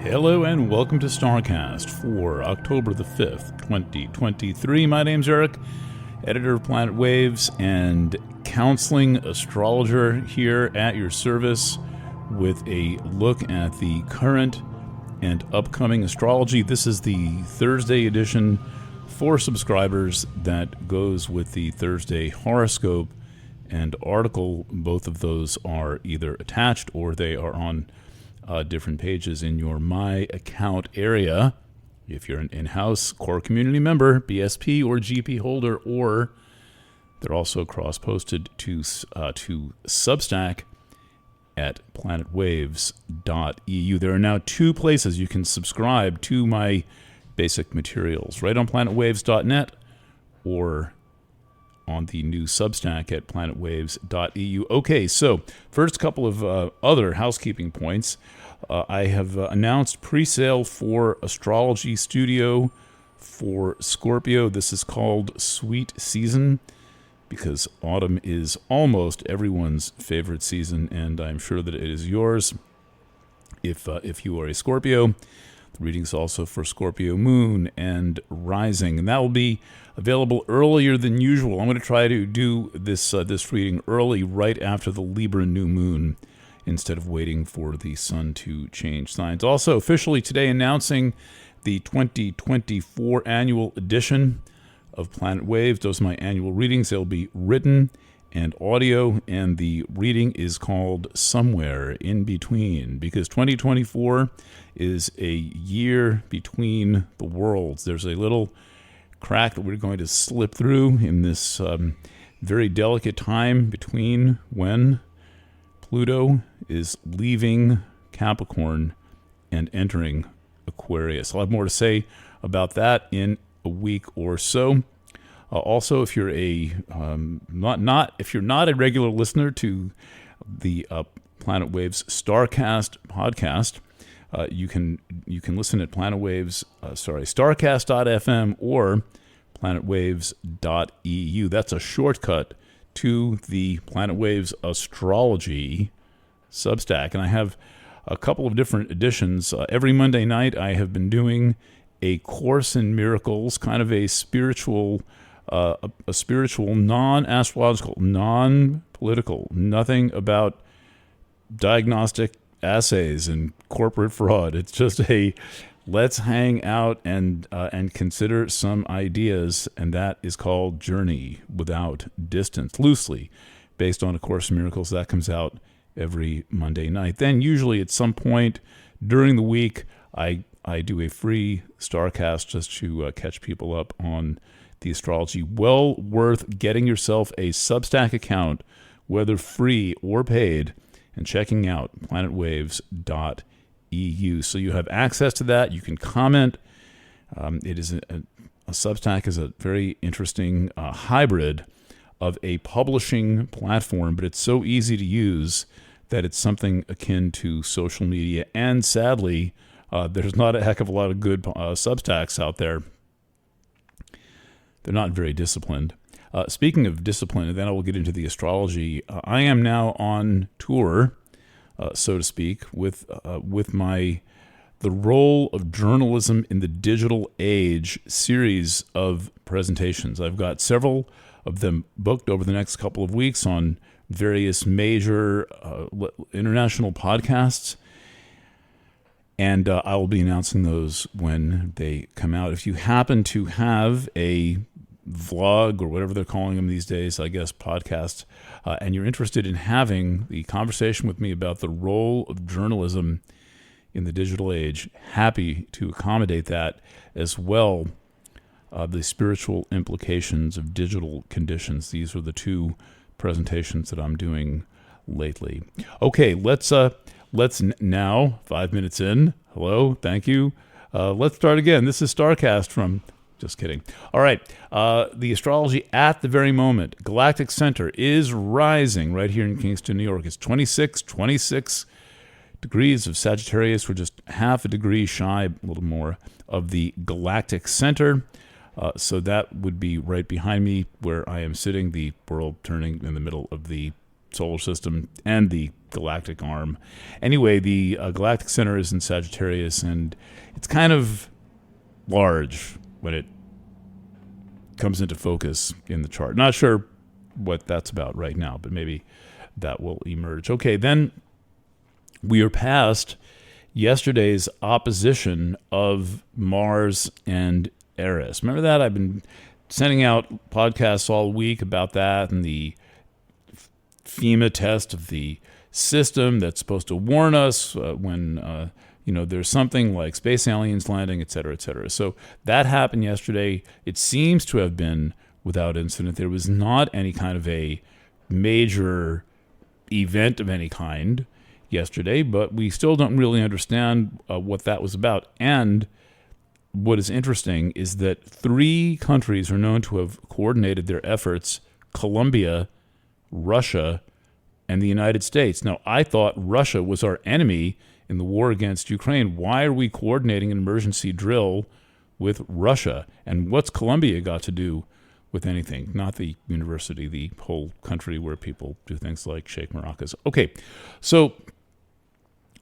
Hello and welcome to STARCAST for October the 5th, 2023. My name's Eric, editor of Planet Waves and counseling astrologer here at your service with a look at the current and upcoming astrology. This is the Thursday edition for subscribers that goes with the Thursday horoscope and article. Both of those are either attached or they are on different pages in your My Account area. If you're an in-house core community member, BSP or GP holder, or they're also cross-posted to Substack at planetwaves.eu. There are now two places you can subscribe to my basic materials, right on planetwaves.net or on the new Substack at planetwaves.eu. Okay, so first couple of other housekeeping points. I have announced pre-sale for Astrology Studio for Scorpio. This is called Sweet Season because autumn is almost everyone's favorite season, and I'm sure that it is yours if you are a Scorpio. The reading's also for Scorpio Moon and Rising, and that will be available earlier than usual. I'm going to try to do this reading early, right after the Libra new moon, instead of waiting for the sun to change signs. Also, officially today announcing the 2024 annual edition of Planet Waves. Those are my annual readings. They'll be written and audio, and the reading is called Somewhere in Between, because 2024 is a year between the worlds. There's a little crack that we're going to slip through in this very delicate time between when Pluto is leaving Capricorn and entering Aquarius. I'll have more to say about that in a week or so. Also, if you're if you're not a regular listener to the Planet Waves STARCAST podcast, you can listen at STARCAST.fm or planetwaves.eu. That's a shortcut to the Planet Waves Astrology Substack, and I have a couple of different editions. Every Monday night, I have been doing a Course in Miracles, kind of a spiritual, non-astrological, non-political, nothing about diagnostic assays and corporate fraud. It's just a let's hang out and consider some ideas, and that is called Journey Without Distance, loosely based on A Course in Miracles. That comes out every Monday night. Then usually at some point during the week, I do a free STARCAST just to catch people up on the astrology. Well worth getting yourself a Substack account, whether free or paid, and checking out planetwaves.eu. So you have access to that. You can comment. It is a Substack is a very interesting hybrid of a publishing platform, but it's so easy to use that it's something akin to social media. And sadly, there's not a heck of a lot of good Substacks out there. They're not very disciplined. Speaking of discipline, and then I will get into the astrology, I am now on tour, so to speak, with the Role of Journalism in the Digital Age series of presentations. I've got several of them booked over the next couple of weeks on various major international podcasts, and I will be announcing those when they come out. If you happen to have a vlog or whatever they're calling them these days, I guess podcast, and you're interested in having the conversation with me about the role of journalism in the digital age, happy to accommodate that, as well the spiritual implications of digital conditions. These are the two presentations that I'm doing lately. Okay, let's now, 5 minutes in, hello, thank you, let's start again. This is STARCAST from Just kidding. All right. The astrology at the very moment. Galactic center is rising right here in Kingston, New York. It's 26 degrees of Sagittarius. We're just half a degree shy, a little more, of the galactic center. So that would be right behind me where I am sitting, the world turning in the middle of the solar system and the galactic arm. Anyway, the galactic center is in Sagittarius, and it's kind of large when it comes into focus in the chart. Not sure what that's about right now, but maybe that will emerge. Okay, then we are past yesterday's opposition of Mars and Eris. Remember that? I've been sending out podcasts all week about that and the FEMA test of the system that's supposed to warn us when there's something like space aliens landing, et cetera, et cetera. So that happened yesterday. It seems to have been without incident. There was not any kind of a major event of any kind yesterday, but we still don't really understand what that was about. And what is interesting is that 3 countries are known to have coordinated their efforts: Colombia, Russia, and the United States. Now, I thought Russia was our enemy in the war against Ukraine. Why are we coordinating an emergency drill with Russia? And what's Colombia got to do with anything? Not the university, the whole country where people do things like shake maracas. Okay, so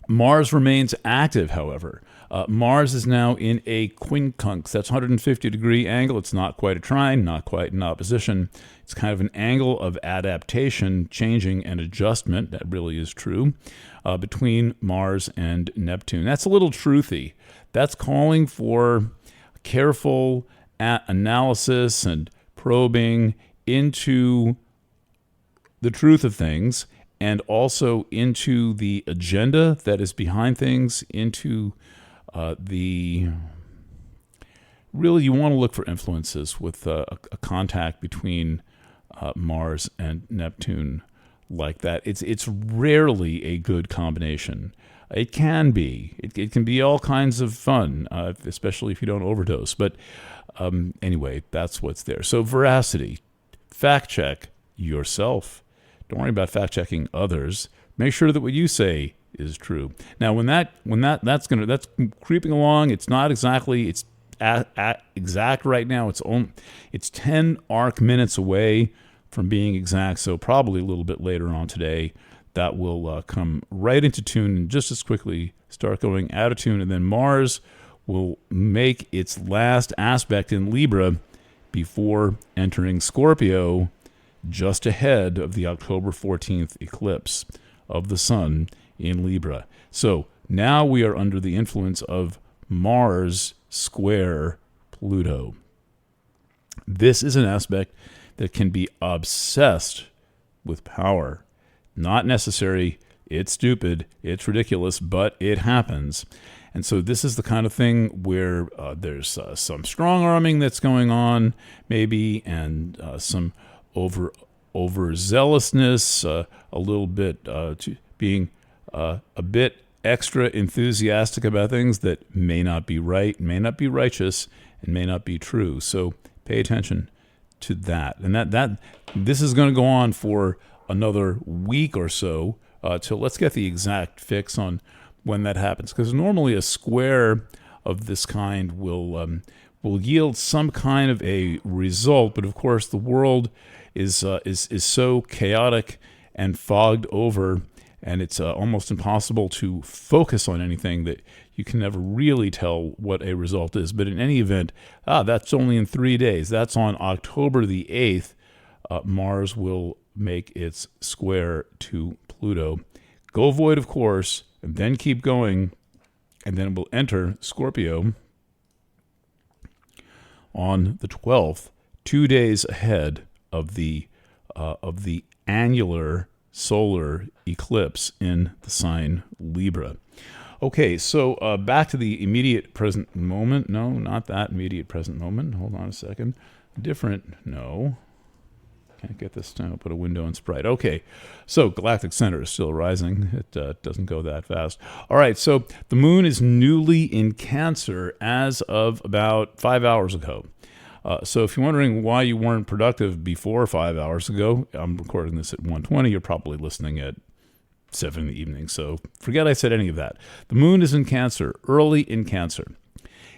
Mars remains active, however. Mars is now in a quincunx. That's 150-degree angle. It's not quite a trine, not quite an opposition. It's kind of an angle of adaptation, changing, and adjustment. That really is true between Mars and Neptune. That's a little truthy. That's calling for careful analysis and probing into the truth of things, and also into the agenda that is behind things, into really you want to look for influences with a contact between Mars and Neptune like that. It's rarely a good combination. It can be. It can be all kinds of fun, especially if you don't overdose. But anyway, that's what's there. So veracity, fact check yourself. Don't worry about fact checking others. Make sure that what you say is true. Now, that's creeping along. It's not exactly. It's exact right now. It's 10 arc minutes away from being exact. So probably a little bit later on today, that will come right into tune and just as quickly start going out of tune. And then Mars will make its last aspect in Libra before entering Scorpio, just ahead of the October 14th eclipse of the sun in Libra. So now we are under the influence of Mars square Pluto. This is an aspect that can be obsessed with power. Not necessary, it's stupid, it's ridiculous, but it happens. And so this is the kind of thing where there's some strong-arming that's going on, maybe, and some overzealousness, a little bit being a bit extra enthusiastic about things that may not be right, may not be righteous, and may not be true. So pay attention to that. And that this is going to go on for another week or so till let's get the exact fix on when that happens, because normally a square of this kind will yield some kind of a result, but of course the world is so chaotic and fogged over, and it's almost impossible to focus on anything, that you can never really tell what a result is. But in any event, that's only in 3 days. That's on October the 8th. Mars will make its square to Pluto. Go void, of course, and then keep going, and then it will enter Scorpio on the 12th, 2 days ahead of the annular solar eclipse in the sign Libra. Okay, so back to the immediate present moment. No, not that immediate present moment. Hold on a second. Different. No. Can't get this to put a window in Sprite. Okay, so galactic center is still rising. It doesn't go that fast. All right, so the moon is newly in Cancer as of about 5 hours ago. So if you're wondering why you weren't productive before 5 hours ago, I'm recording this at 1:20. You're probably listening at 7 in the evening, so forget I said any of that. The moon is in Cancer, early in Cancer.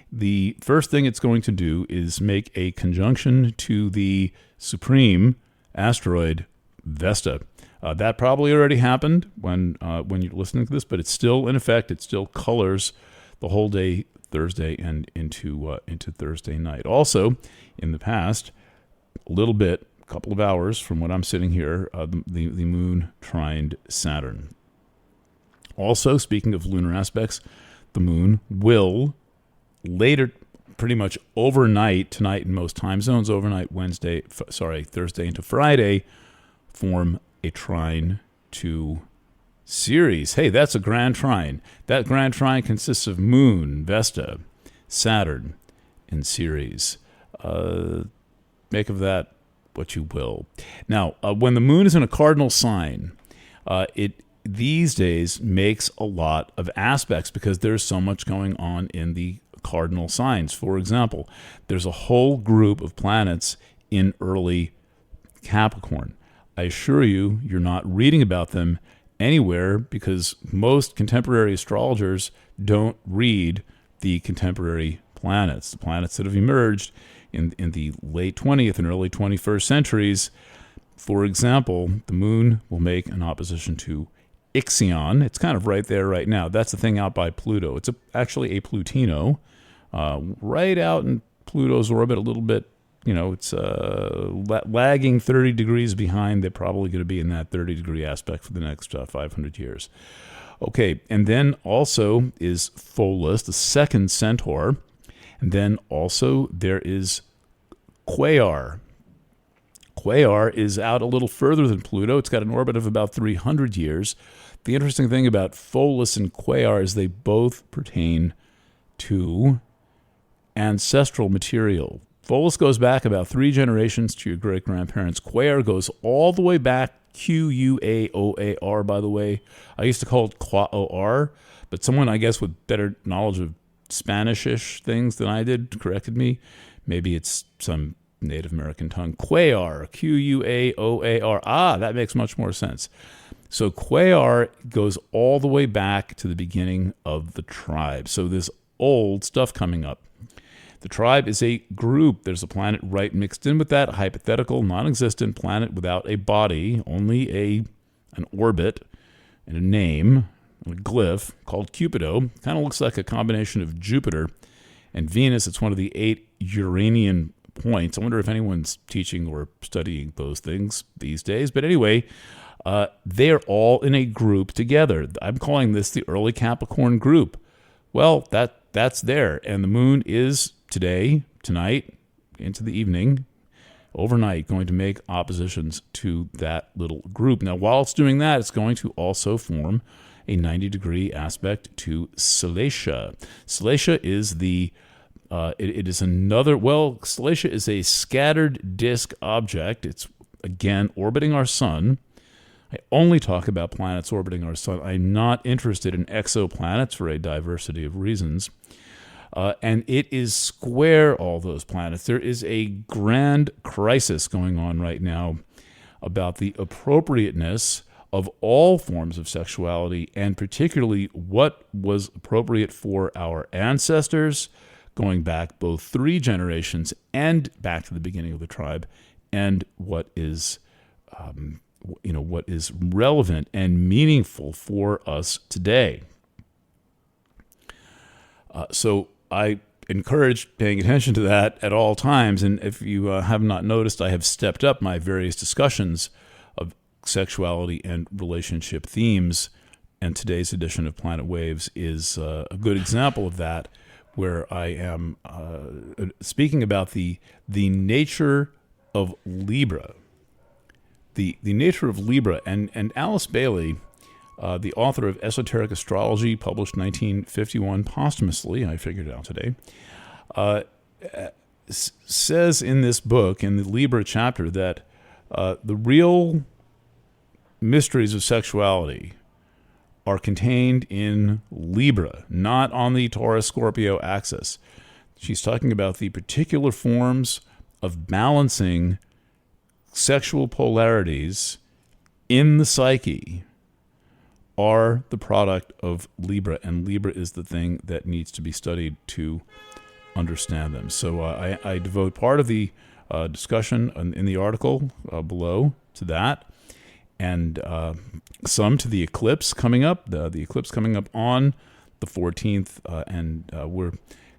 The first thing it's going to do is make a conjunction to the supreme asteroid Vesta. That probably already happened when you're listening to this, but it's still in effect. It still colors the whole day, Thursday and into Thursday night. Also, in the past, a couple of hours from when I'm sitting here, the moon trined Saturn. Also, speaking of lunar aspects, the moon will later, pretty much overnight, tonight in most time zones, overnight Thursday into Friday, form a trine to Ceres. Hey, that's a grand trine. That grand trine consists of Moon, Vesta, Saturn, and Ceres. Make of that what you will. Now, when the moon is in a cardinal sign, it these days makes a lot of aspects because there's so much going on in the cardinal signs. For example, there's a whole group of planets in early Capricorn. I assure you, you're not reading about them anywhere because most contemporary astrologers don't read the contemporary planets, the planets that have emerged in the late 20th and early 21st centuries. For example, the moon will make an opposition to Ixion. It's kind of right there right now. That's the thing out by Pluto. It's actually a Plutino, right out in Pluto's orbit a little bit. It's lagging 30 degrees behind. They're probably going to be in that 30-degree aspect for the next 500 years. Okay, and then also is Pholus, the second centaur. And then also there is Quaoar. Quaoar is out a little further than Pluto. It's got an orbit of about 300 years. The interesting thing about Pholus and Quaoar is they both pertain to ancestral material. Pholus goes back about 3 generations to your great-grandparents. Quaoar goes all the way back, Quaoar, by the way. I used to call it Quaoar, but someone, I guess, with better knowledge of Spanish-ish things than I did corrected me. Maybe it's some Native American tongue. Quaoar, Quaoar. Ah, that makes much more sense. So Quaoar goes all the way back to the beginning of the tribe. So this old stuff coming up. The tribe is a group. There's a planet right mixed in with that, a hypothetical, non-existent planet without a body, only an orbit and a name, a glyph called Cupido. Kind of looks like a combination of Jupiter and Venus. It's one of the 8 Uranian points. I wonder if anyone's teaching or studying those things these days. But anyway, they're all in a group together. I'm calling this the early Capricorn group. Well, that's there. And the moon is tonight, into the evening, overnight, going to make oppositions to that little group. Now, while it's doing that, it's going to also form a 90-degree aspect to Salacia. Salacia is Salacia is a scattered disk object. It's, again, orbiting our sun. I only talk about planets orbiting our sun. I'm not interested in exoplanets for a diversity of reasons. And it is square all those planets. There is a grand crisis going on right now about the appropriateness of all forms of sexuality, and particularly what was appropriate for our ancestors, going back both 3 generations and back to the beginning of the tribe, and what is relevant and meaningful for us today. So I encourage paying attention to that at all times. And if you have not noticed, I have stepped up my various discussions of sexuality and relationship themes. And today's edition of Planet Waves is a good example of that, where I am speaking about the nature of Libra. The nature of Libra. And Alice Bailey, the author of Esoteric Astrology, published 1951 posthumously, I figured it out today, says in this book, in the Libra chapter, that the real mysteries of sexuality are contained in Libra, not on the Taurus-Scorpio axis. She's talking about the particular forms of balancing sexual polarities in the psyche are the product of Libra, and Libra is the thing that needs to be studied to understand them. So I devote part of the discussion in the article below to that. and some to the eclipse coming up. The eclipse coming up on the 14th, and we're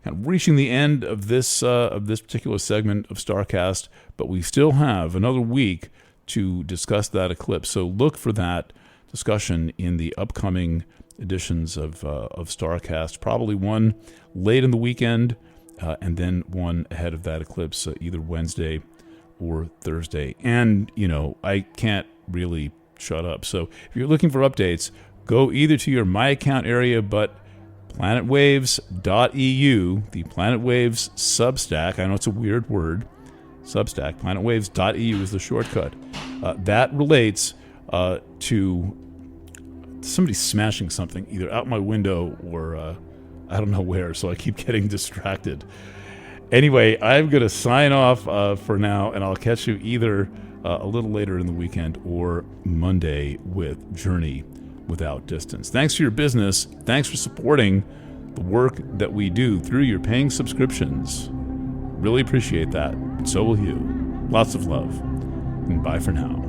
kind of reaching the end of this particular segment of STARCAST, but we still have another week to discuss that eclipse. So look for that discussion in the upcoming editions of STARCAST. Probably one late in the weekend, and then one ahead of that eclipse, either Wednesday or Thursday. And I can't really shut up. So if you're looking for updates, go either to your My Account area, but planetwaves.eu, the Planet Waves Substack. I know it's a weird word. Substack, planetwaves.eu is the shortcut. That relates to somebody smashing something either out my window or I don't know where, so I keep getting distracted. Anyway, I'm going to sign off for now, and I'll catch you either a little later in the weekend or Monday with Journey Without Distance. Thanks for your business. Thanks for supporting the work that we do through your paying subscriptions. Really appreciate that. So will you. Lots of love. And bye for now.